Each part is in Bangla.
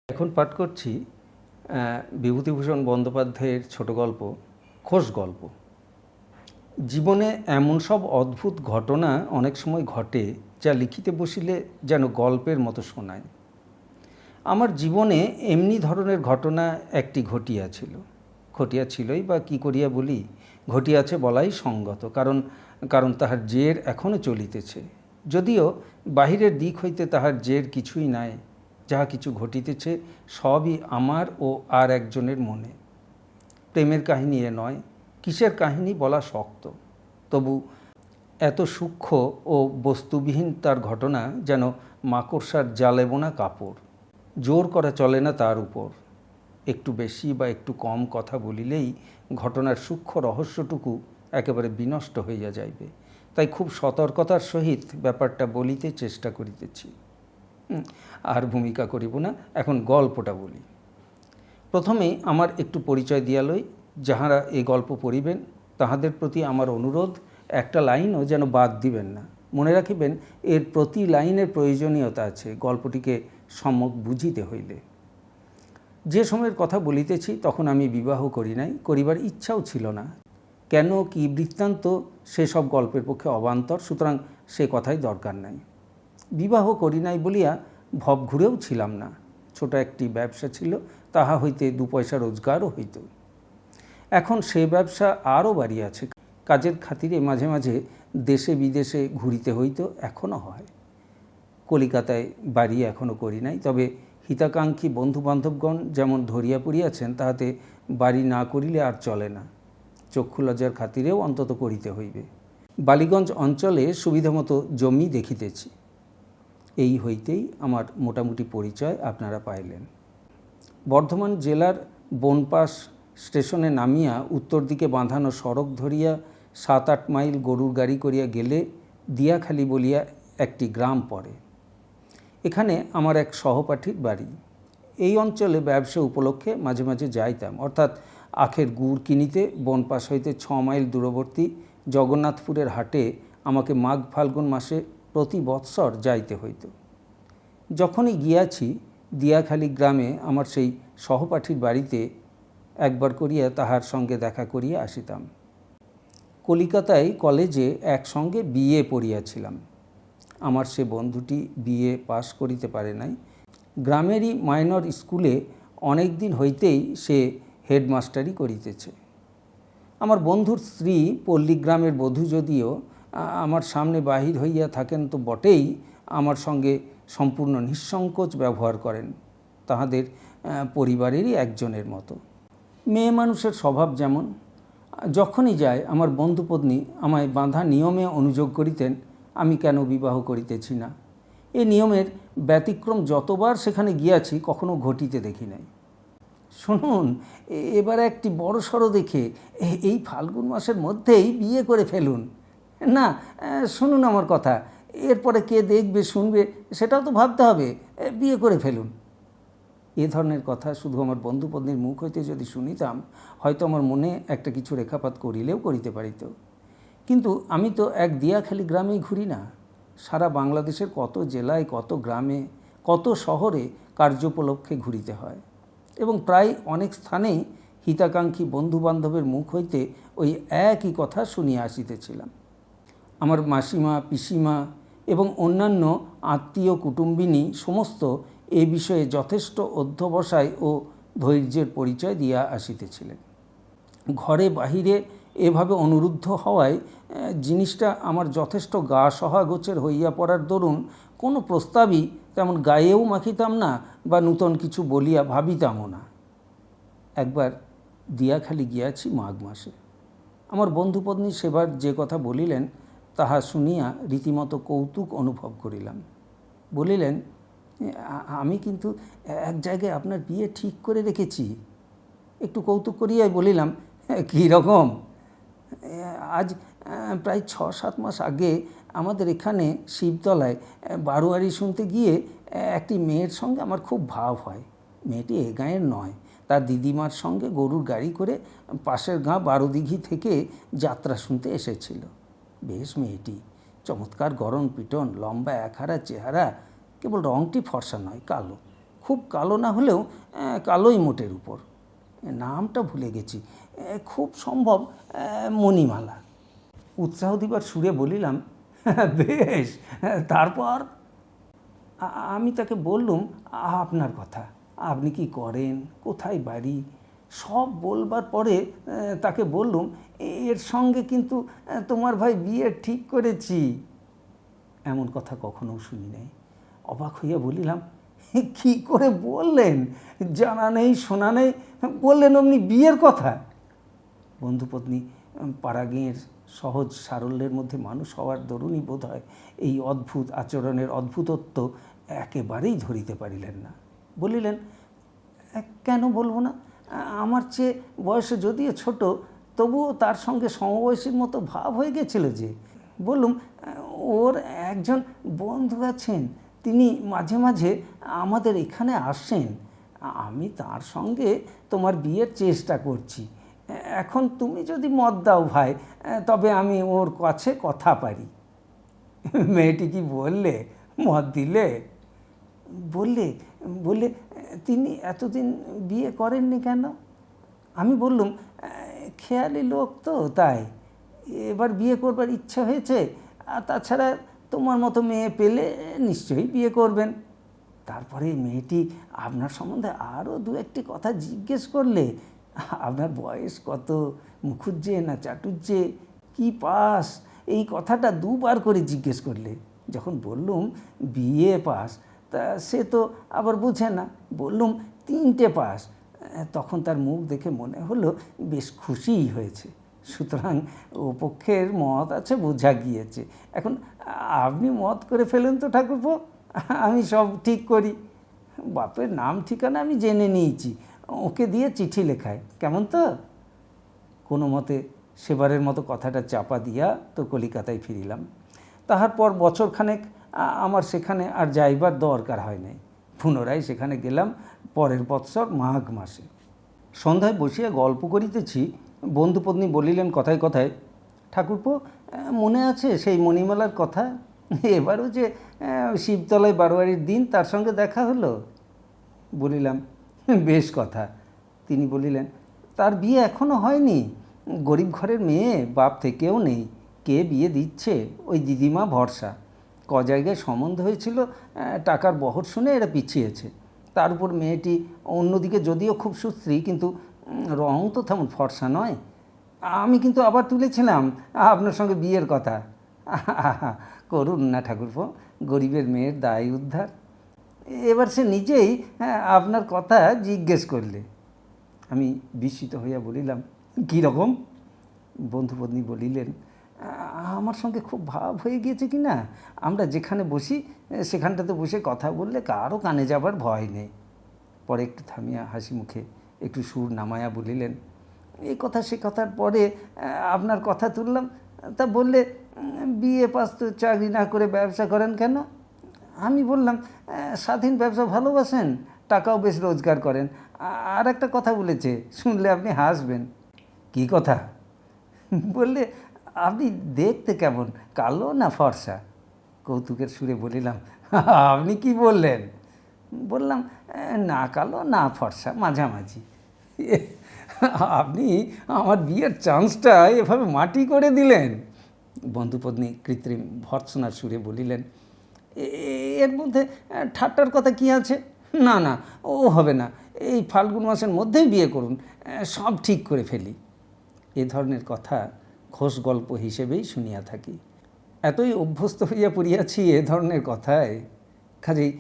এখন পাঠ করছি বিভূতিভূষণ বন্দ্যোপাধ্যায়ের ছোট গল্প খোশ গল্প। জীবনে এমন সব অদ্ভুত ঘটনা অনেক সময় ঘটে যা লিখিতে বসিলে যেন গল্পের মতো শোনায়। আমার জীবনে এমনি ধরনের ঘটনা একটি ঘটিয়াছিলই বা কী করিয়া বলি, ঘটিয়াছে বলাই সঙ্গত, কারণ তাহার জের এখনও চলিতেছে, যদিও বাহিরের দিক হইতে তাহার জের কিছুই নাই। যাহা কিছু ঘটিতেছে সবই আমার ও আর একজনের মনে। প্রেমের কাহিনী এ নয়, কিসের কাহিনী বলা শক্ত, তবু এত সূক্ষ্ম ও বস্তুবিহীন তার ঘটনা যেন মাকড়সার জালে বোনা কাপড়। জোর করা চলে না তার উপর। একটু বেশি বা একটু কম কথা বলিলেই ঘটনার সূক্ষ্ম রহস্যটুকু একেবারে বিনষ্ট হইয়া যাইবে। তাই খুব সতর্কতার সহিত ব্যাপারটা বলিতে চেষ্টা করিতেছি। আর ভূমিকা করিব না, এখন গল্পটা বলি। প্রথমেই আমার একটু পরিচয় দিয়া লই। যাহারা এই গল্প পড়িবেন তাহাদের প্রতি আমার অনুরোধ, একটা লাইনও যেন বাদ দিবেন না। মনে রাখিবেন, এর প্রতি লাইনের প্রয়োজনীয়তা আছে গল্পটিকে সম্যক বুঝিতে হইলে। যে সময়ের কথা বলিতেছি তখন আমি বিবাহ করি নাই, করিবার ইচ্ছাও ছিল না। কেন, কি বৃত্তান্ত, সেসব গল্পের পক্ষে অবান্তর, সুতরাং সে কথাই দরকার নাই। বিবাহ করি নাই বলিয়া ভব ঘুরেও ছিলাম না। ছোট একটি ব্যবসা ছিল, তাহা হইতে 2 পয়সা রোজগারও হইত। এখন সে ব্যবসা আরও বাড়িয়াছে। কাজের খাতিরে মাঝে মাঝে দেশে বিদেশে ঘুরিতে হইত, এখনও হয়। কলিকাতায় বাড়ি এখনও করি নাই, তবে হিতাকাঙ্ক্ষী বন্ধুবান্ধবগণ যেমন ধরিয়া পড়িয়াছেন, তাহাতে বাড়ি না করিলে আর চলে না। চক্ষুলজ্জার খাতিরেও অন্তত করিতে হইবে। বালিগঞ্জ অঞ্চলে সুবিধামতো জমি দেখিতেছি। এই হইতেই আমার মোটামুটি পরিচয় আপনারা পাইলেন। বর্ধমান জেলার বনপাস স্টেশনে নামিয়া উত্তর দিকে বাঁধানো সড়ক ধরিয়া 7-8 মাইল গরুর গাড়ি করিয়া গেলে দিয়াখালি বলিয়া একটি গ্রাম পড়ে। এখানে আমার এক সহপাঠীর বাড়ি। এই অঞ্চলে ব্যবসা উপলক্ষে মাঝে মাঝে যাইতাম, অর্থাৎ আখের গুড় কিনিতে বনপাস হইতে 6 মাইল দূরবর্তী জগন্নাথপুরের হাটে আমাকে মাঘ ফাল্গুন মাসে প্রতি বৎসর যাইতে হইত। যখনই গিয়াছি দিয়াখালি গ্রামে আমার সেই সহপাঠীর বাড়িতে একবার করিয়া তাহার সঙ্গে দেখা করিয়া আসিতাম। কলিকাতায় কলেজে একসঙ্গে বিএ পড়িয়াছিলাম। আমার সে বন্ধুটি বিএ পাশ করিতে পারে নাই। গ্রামেরই মাইনর স্কুলে অনেক দিন হইতেই সে হেডমাস্টারি করিতেছে। আমার বন্ধুর স্ত্রী পল্লীগ্রামের বধূ, যদিও আমার সামনে বাহির হইয়া থাকেন তো বটেই, আমার সঙ্গে সম্পূর্ণ নিঃসংকোচ ব্যবহার করেন, তাহাদের পরিবারেরই একজনের মতো। মেয়ে মানুষের স্বভাব যেমন। যখনই যায় আমার বন্ধুপত্নী আমায় বাঁধা নিয়মে অনুযোগ করিতেন আমি কেন বিবাহ করিতেছি না। এই নিয়মের ব্যতিক্রম যতবার সেখানে গিয়াছি কখনো ঘটিতে দেখি নাই। শুনুন, এবার একটি বড় সড়ো দেখে এই ফাল্গুন মাসের মধ্যেই বিয়ে করে ফেলুন। না, শুনুন আমার কথা, এরপরে কে দেখবে শুনবে সেটাও তো ভাবতে হবে, বিয়ে করে ফেলুন। এ ধরনের কথা শুধু আমার বন্ধুপত্নীর মুখ হইতে যদি শুনিতাম, হয়তো আমার মনে একটা কিছু রেখাপাত করিলেও করিতে পারিত। কিন্তু আমি তো এক দিয়াখালি গ্রামেই ঘুরি না, সারা বাংলাদেশের কত জেলায়, কত গ্রামে, কত শহরে কার্যোপলক্ষে ঘুরিতে হয়, এবং প্রায় অনেক স্থানেই হিতাকাঙ্ক্ষী বন্ধুবান্ধবের মুখ হইতে ওই একই কথা শুনিয়া আসিতেছিলাম। আমার মাসিমা, পিসিমা এবং অন্যান্য আত্মীয় কুটুম্বিনী সমস্ত এ বিষয়ে যথেষ্ট অধ্যবসায় ও ধৈর্যের পরিচয় দিয়া আসিতেছিলেন। ঘরে বাহিরে এভাবে অনুরুদ্ধ হওয়ায় জিনিসটা আমার যথেষ্ট গা সহাগোচর হইয়া পড়ার দরুন কোনো প্রস্তাবই তেমন গায়েও মাখিতাম না বা নূতন কিছু বলিয়া ভাবিতামও না। একবার দিয়াখালি গিয়াছি মাঘ মাসে। আমার বন্ধুপত্নী সেবার যে কথা বলিলেন তাহা শুনিয়া রীতিমতো কৌতুক অনুভব করিলাম। বলিলেন, আমি কিন্তু এক জায়গায় আপনার বিয়ে ঠিক করে রেখেছি। একটু কৌতুক করিয়াই বলিলাম, কী রকম? আজ প্রায় 6-7 মাস আগে আমাদের এখানে শিবতলায় বারোয়ারি শুনতে গিয়ে একটি মেয়ের সঙ্গে আমার খুব ভাব হয়। মেয়েটি এ গাঁয়ের নয়, তার দিদিমার সঙ্গে গরুর গাড়ি করে পাশের গাঁ 12 দিঘি থেকে যাত্রা শুনতে এসেছিল। বেশ মেয়েটি, চমৎকার গড়ন পিটন, লম্বা একহারা চেহারা, কেবল রংটি ফর্সা নয়, কালো। খুব কালো না হলেও কালোই মোটের উপর। নামটা ভুলে গেছি, খুব সম্ভব মণিমালা। উৎসাহ দিবার সুরে বলিলাম, বেশ, তারপর? আমি তাকে বললুম আপনার কথা, আপনি কি করেন, কোথায় বাড়ি, সব বলবার পরে তাকে বললুম, এর সঙ্গে কিন্তু তোমার ভাই বিয়ে ঠিক করেছি। এমন কথা কখনো শুনি নাই। অবাক হইয়া বলিলাম, কি করে বললেন, জানা নেই শোনা নেই, বললেন অমনি বিয়ের কথা? বন্ধুপত্নী পাড়াগেঁয়ের সহজ সারল্যের মধ্যে মানুষ হওয়ার দরুনই বোধ হয় এই অদ্ভুত আচরণের অদ্ভুতত্ব একেবারেই ধরিতে পারিলেন না। বলিলেন, কেন বলবো না, আমার চেয়ে বয়সে যদিও ছোট, তবুও তার সঙ্গে সমবয়সীর মতো ভাব হয়ে গেছিল যে। বললুম, ওর একজন বন্ধু আছেন, তিনি মাঝে মাঝে আমাদের এখানে আসেন, আমি তার সঙ্গে তোমার বিয়ের চেষ্টা করছি। এখন তুমি যদি মত দাও ভাই, তবে আমি ওর কাছে কথা পারি। মেয়েটি কি বললে, মত দিলে? বললে বললে তিনি এতদিন বিয়ে করেননি কেন? আমি বললুম, খেয়ালি লোক তো, তাই এবার বিয়ে করবার ইচ্ছা হয়েছে, আর তাছাড়া তোমার মতো মেয়ে পেলে নিশ্চয়ই বিয়ে করবেন। তারপরে মেয়েটি আপনার সম্বন্ধে আরও দু একটি কথা জিজ্ঞেস করলে, আপনার বয়স কত, মুখুজ্জে না চাটুজ্জে, কি পাস, এই কথাটা দুবার করে জিজ্ঞেস করলে। যখন বললুম বিএ পাস, তা সে তো আবার বুঝে না। বললুম 3টে পাস, তখন তার মুখ দেখে মনে হলো বেশ খুশিই হয়েছে। সুতরাং ও পক্ষের মত আছে বোঝা গিয়েছে। এখন আপনি মত করে ফেলুন তো ঠাকুরপো, আমি সব ঠিক করি। বাপের নাম ঠিকানা আমি জেনে নিয়েছি, ওকে দিয়ে চিঠি লেখায়, কেমন তো? কোনো মতে সেবারের মতো কথাটা চাপা দিয়া তো কলিকাতায় ফিরিলাম। তাহার পর বছরখানেক আমার সেখানে আর যাইবার দরকার হয় নাই। পুনরায় সেখানে গেলাম পরের বৎসর মাঘ মাসে। সন্ধ্যায় বসিয়া গল্প করিতেছি, বন্ধুপত্নী বলিলেন কথায় কথায়, ঠাকুরপো, মনে আছে সেই মণিমালার কথা? এবারও যে শিবতলায় বারোয়ারির দিন তার সঙ্গে দেখা হলো। বলিলাম, বেশ কথা। তিনি বলিলেন, তার বিয়ে এখনও হয়নি, গরিব ঘরের মেয়ে, বাপ থেকেও নেই, কে বিয়ে দিচ্ছে, ওই দিদিমা ভরসা। ক জায়গায় সম্বন্ধ হয়েছিল, টাকার বহর শুনে এরা পিছিয়েছে। তার উপর মেয়েটি অন্যদিকে যদিও খুব সুশ্রী, কিন্তু রং তো তেমন ফর্সা নয়। আমি কিন্তু আবার তুলেছিলাম আপনার সঙ্গে বিয়ের কথা। করুন না ঠাকুরপো, গরিবের মেয়ের দায় উদ্ধার। এবার সে নিজেই আপনার কথা জিজ্ঞেস করলে। আমি বিস্মিত হইয়া বলিলাম, কী রকম? বন্ধুপত্নী বলিলেন, আমার সঙ্গে খুব ভাব হয়ে গিয়েছে কি না, আমরা যেখানে বসি সেখানটাতে বসে কথা বললে কারও কানে যাবার ভয় নেই। পরে একটু থামিয়া হাসি মুখে একটু সুর নামায়া বলিলেন, এই কথা সে কথার পরে আপনার কথা তুললাম, তা বললে বিয়ে পাস তো চাকরি না করে ব্যবসা করেন কেন? আমি বললাম, স্বাধীন ব্যবসা ভালোবাসেন, টাকাও বেশ রোজগার করেন। আর একটা কথা বলেছে, শুনলে আপনি হাসবেন। কি কথা? বললে, আপনি দেখতে কেমন, কালো না ফর্সা? কৌতুকের সুরে বলিলাম, আপনি কি বললেন? বললাম, না কালো না ফর্সা, মাঝামাঝি। আপনি আমার বিয়ের চান্সটা এভাবে মাটি করে দিলেন। বন্ধুপত্নী কৃত্রিম ভর্ৎসনার সুরে বলিলেন, এর মধ্যে ঠাট্টার কথা কি আছে? না না, ও হবে না, এই ফাল্গুন মাসের মধ্যেই বিয়ে করুন, সব ঠিক করে ফেলি। এ ধরনের কথা ঘোষ গল্প হিসেবেই শুনিয়া থাকি। এতই অভ্যস্ত হইয়া পড়িয়াছি এ ধরনের কথায়, কাজেই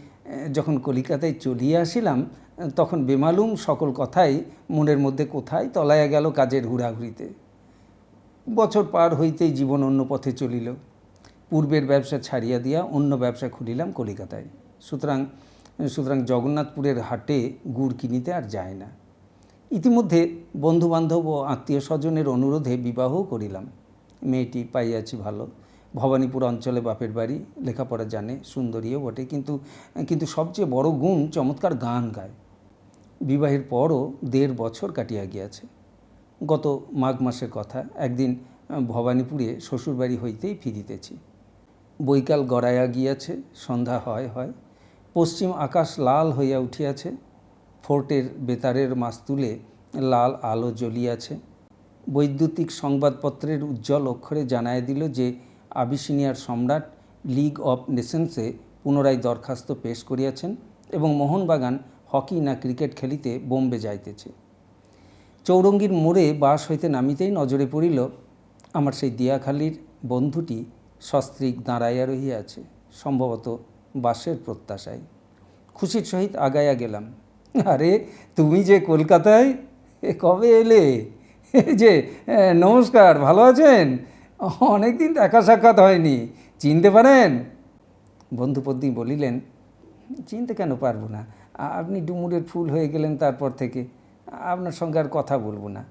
যখন কলিকাতায় চলিয়া আসিলাম, তখন বেমালুম সকল কথাই মনের মধ্যে কোথায় তলাইয়া গেল কাজের হুড়াহুড়িতে। বছর পার হইতেই জীবন অন্য পথে চলিল। পূর্বের ব্যবসা ছাড়িয়া দিয়া অন্য ব্যবসা খুলিলাম কলিকাতায়। সুতরাং জগন্নাথপুরের হাটে গুড় কিনিতে আর যায় না। ইতিমধ্যে বন্ধুবান্ধব ও আত্মীয় স্বজনের অনুরোধে বিবাহও করিলাম। মেয়েটি পাইয়াছি ভালো, ভবানীপুর অঞ্চলে বাপের বাড়ি, লেখাপড়া জানে, সুন্দরীও বটে, কিন্তু সবচেয়ে বড় গুণ চমৎকার গান গায়। বিবাহের পরও 1.5 বছর কাটিয়া গিয়াছে। গত মাঘ মাসের কথা, একদিন ভবানীপুরে শ্বশুরবাড়ি হইতেই ফিরিতেছি। বৈকাল গড়াইয়া গিয়াছে, সন্ধ্যা হয়। পশ্চিম আকাশ লাল হইয়া উঠিয়াছে, ফোর্টের বেতারের মাস্তুলে লাল আলো জ্বলিয়াছে। বৈদ্যুতিক সংবাদপত্রের উজ্জ্বল অক্ষরে জানায় দিল যে আবিসিনিয়ার সম্রাট লিগ অফ নেশনসে পুনরায় দরখাস্ত পেশ করিয়াছেন এবং মোহনবাগান হকি না ক্রিকেট খেলিতে বোম্বে যাইতেছে। চৌরঙ্গীর মোড়ে বাস হইতে নামিতেই নজরে পড়িল আমার সেই দিয়াখালীর বন্ধুটি সস্ত্রীক দাঁড়াইয়া রহিয়াছে, সম্ভবত বাসের প্রত্যাশায়। খুশির সহিত আগাইয়া গেলাম। আরে তুমি যে কলকাতায়, কবে এলে? যে নমস্কার, ভালো আছেন? অনেক দিন দেখা সাক্ষাৎ হয়নি, চিনতে পারেন? বন্ধুপত্নী বলিলেন, চিনতে কেন পারবো না, আপনি ডুমুরের ফুল হয়ে গেলেন তারপর থেকে, আপনার সঙ্গে আর কথা বলবো না।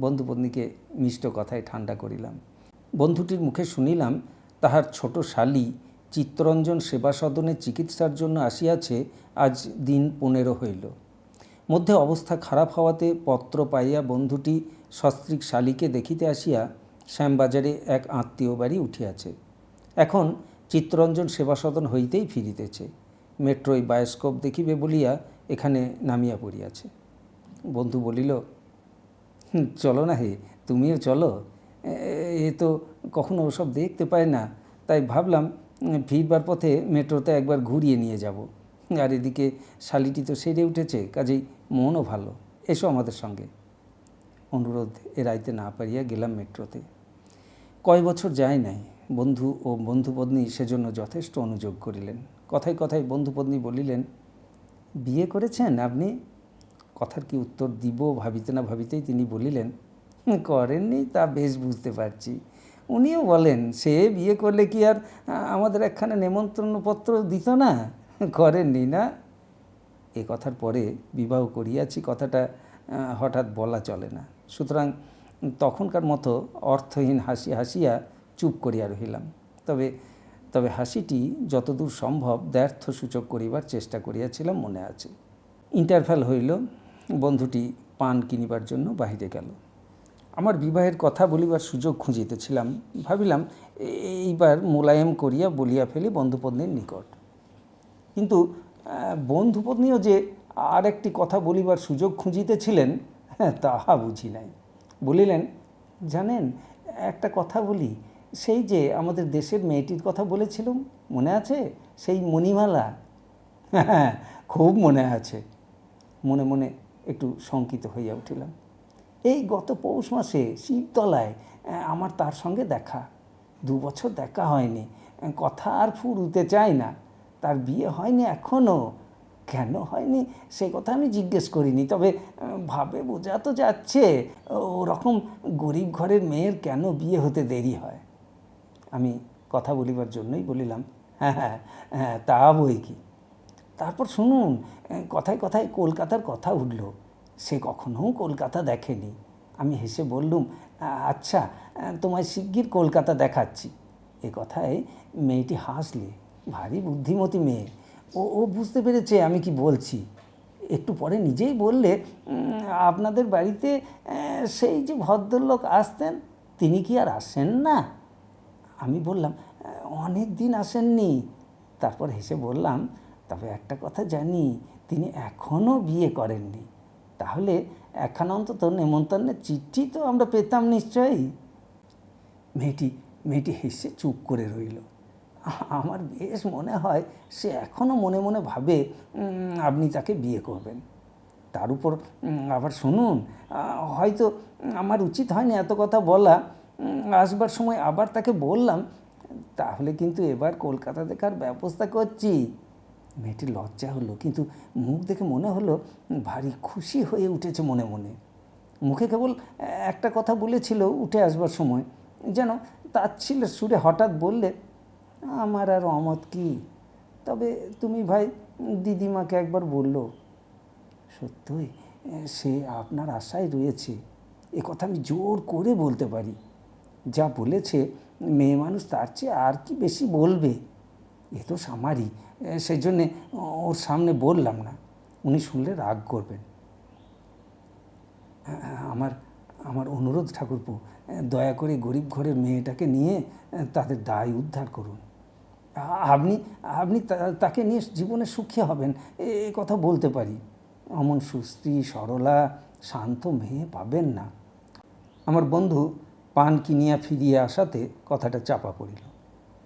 বন্ধুপত্নীকে মিষ্ট কথায় ঠান্ডা করিলাম। বন্ধুটির মুখে শুনিলাম তাহার ছোট শালী চিত্তরঞ্জন সেবা সদনে চিকিৎসার জন্য আসিয়াছে, আজ দিন 15 হইল। মধ্যে অবস্থা খারাপ হওয়াতে পত্র পাইয়া বন্ধুটি সস্ত্রীক শালীকে দেখিতে আসিয়া শ্যামবাজারে এক আত্মীয় বাড়ি উঠিয়াছে। এখন চিত্তরঞ্জন সেবা সদন হইতেই ফিরিতেছে। মেট্রোয় বায়োস্কোপ দেখিবে বলিয়া এখানে নামিয়া পড়িয়াছে। বন্ধু বলিল, চলো না হে, তুমিও চলো। এ তো কখনো ওসব দেখতে পায় না, তাই ভাবলাম ফিরবার পথে মেট্রোতে একবার ঘুরিয়ে নিয়ে যাব। আর এদিকে শালিটি তো সেরে উঠেছে, কাজেই মনও ভালো, এসো আমাদের সঙ্গে। অনুরোধ এড়াইতে না পারিয়া গেলাম মেট্রোতে। কয় বছর যায় নাই, বন্ধু ও বন্ধুপত্নী সেজন্য যথেষ্ট অনুযোগ করিলেন। কথায় কথায় বন্ধুপত্নী বলিলেন, বিয়ে করেছেন আপনি? কথার কি উত্তর দিব ভাবিতে না ভাবিতেই তিনি বলিলেন, করেননি তা বেশ বুঝতে পারছি। উনিও বলেন, সে বিয়ে করলে কি আর আমাদের একখানা নেমন্ত্রণপত্র দিত না? করেননি না? এ কথার পরে বিবাহ করিয়াছি কথাটা হঠাৎ বলা চলে না, সুতরাং তখনকার মতো অর্থহীন হাসি হাসিয়া চুপ করিয়া রহিলাম। তবে হাসিটি যতদূর সম্ভব দ্ব্যর্থসূচক করিবার চেষ্টা করিয়াছিলাম মনে আছে। ইন্টারভ্যাল হইল, বন্ধুটি পান কিনিবার জন্য বাহিরে গেল। আমার বিবাহের কথা বলিবার সুযোগ খুঁজিতেছিলাম, ভাবিলাম এইবার মোলায়েম করিয়া বলিয়া ফেলি বন্ধুপত্নীর নিকট। কিন্তু বন্ধুপত্নীও যে আর একটি কথা বলিবার সুযোগ খুঁজিতেছিলেন তাহা বুঝি নাই। বলিলেন, জানেন, একটা কথা বলি, সেই যে আমাদের দেশের মেয়েটির কথা বলেছিলাম, মনে আছে? সেই মণিমালা। হ্যাঁ, খুব মনে আছে। মনে মনে একটু শঙ্কিত হইয়া উঠিলাম। এই গত পৌষ মাসে শিবতলায় আমার তার সঙ্গে দেখা। 2 বছর দেখা হয়নি, কথা আর ফুরুতে চায় না। তার বিয়ে হয়নি এখনও। কেন হয়নি সে কথা আমি জিজ্ঞেস করিনি, তবে ভাবে বোঝা তো যাচ্ছে ওরকম গরিব ঘরের মেয়ের কেন বিয়ে হতে দেরি হয়। আমি কথা বলিবার জন্যই বলিলাম, হ্যাঁ হ্যাঁ হ্যাঁ, তা বই কি। তারপর শুনুন, কথায় কথায় কলকাতার কথা উঠল। সে কখনো কলকাতা দেখেনি। আমি হেসে বললুম, আচ্ছা, তোমায় শিগগির কলকাতা দেখাচ্ছি। এ কথায় মেয়েটি হাসলে। ভারী বুদ্ধিমতী মেয়ে, ও বুঝতে পেরেছে আমি কি বলছি। একটু পরে নিজেই বললে, আপনাদের বাড়িতে সেই যে ভদ্রলোক আসতেন, তিনি কি আর আসেন না? আমি বললাম, অনেক দিন আসেননি। তারপর হেসে বললাম, তবে একটা কথা জানি, তিনি এখনও বিয়ে করেননি। তাহলে একখানা অন্তত নেমন্তন্নের চিঠি তো আমরা পেতাম নিশ্চয়ই। মেয়েটি হেসে চুপ করে রইল। আমার বেশ মনে হয় সে এখনও মনে মনে ভাবে আপনি তাকে বিয়ে করবেন। তার উপর আবার শুনুন, হয়তো আমার উচিত হয়নি এত কথা বলা। আসবার সময় আবার তাকে বললাম, তাহলে কিন্তু এবার কলকাতা দেখার ব্যবস্থা করছি। মেয়েটির লজ্জা হলো, কিন্তু মুখ দেখে মনে হলো ভারী খুশি হয়ে উঠেছে মনে মনে। মুখে কেবল একটা কথা বলেছিল উঠে আসবার সময়, যেন তাচ্ছিল্যের সুরে হঠাৎ বললে, আমার আর অমত কি, তবে তুমি ভাই দিদিমাকে একবার বললো। সত্যই সে আপনার আশায় রয়েছে, এ কথা আমি জোর করে বলতে পারি। যা বলেছে মেয়ে মানুষ, তার চেয়ে আর কি বেশি বলবে। এ তো সামারি, সেই জন্যে ওর সামনে বললাম না, উনি শুনলে রাগ করবেন। আমার অনুরোধ ঠাকুরপো, দয়া করে গরিব ঘরের মেয়েটাকে নিয়ে তাদের দায় উদ্ধার করুন। আপনি আপনি তাকে নিয়ে জীবনে সুখী হবেন এ কথা বলতে পারি। অমন সুস্ত্রী সরলা শান্ত মেয়ে পাবেন না। আমার বন্ধু পান কিনিয়া ফিরিয়া আসাতে কথাটা চাপা পড়িল।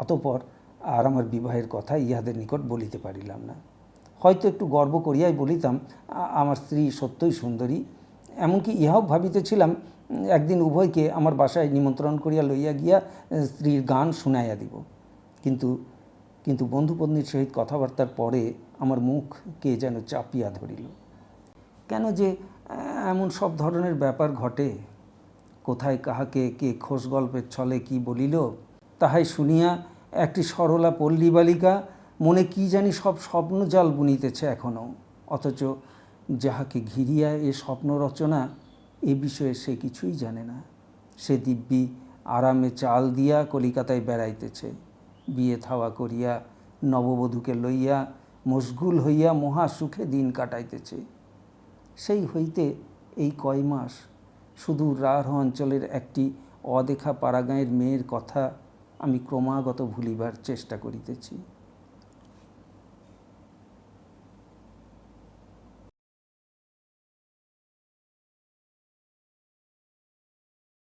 অতঃপর আর আমার বিবাহের কথা ইহাদের নিকট বলিতে পারিলাম না। হয়তো একটু গর্ব করিয়াই বলিতাম, আমার স্ত্রী সত্যই সুন্দরী। এমনকি ইহাও ভাবিতেছিলাম একদিন উভয়কে আমার বাসায় নিমন্ত্রণ করিয়া লইয়া গিয়া স্ত্রীর গান শুনাইয়া দিব। কিন্তু বন্ধুপত্নীর সহিত কথাবার্তার পরে আমার মুখ কে যেন চাপিয়া ধরিল। কেন যে এমন সব ধরনের ব্যাপার ঘটে, কোথায় কাহাকে কে খোশ গল্পের ছলে কি বলিল, তাহাই শুনিয়া একটি সরলা পল্লী বালিকা মনে কি জানি সব স্বপ্নজাল বুনিতেছে এখনও। অথচ যাহাকে ঘিরিয়া এ স্বপ্ন রচনা, এ বিষয়ে সে কিছুই জানে না। সে দিব্যি আরামে চাল দিয়া কলিকাতায় বেড়াইতেছে, বিয়ে থাওয়া করিয়া নববধূকে লইয়া মশগুল হইয়া মহা সুখে দিন কাটাইতেছে। সেই হইতে এই কয় মাস সুদূর রাঢ় অঞ্চলের একটি অদেখা পাড়াগাঁয়ের মেয়ের কথা আমি ক্রমাগত ভুলিবার চেষ্টা করিতেছি।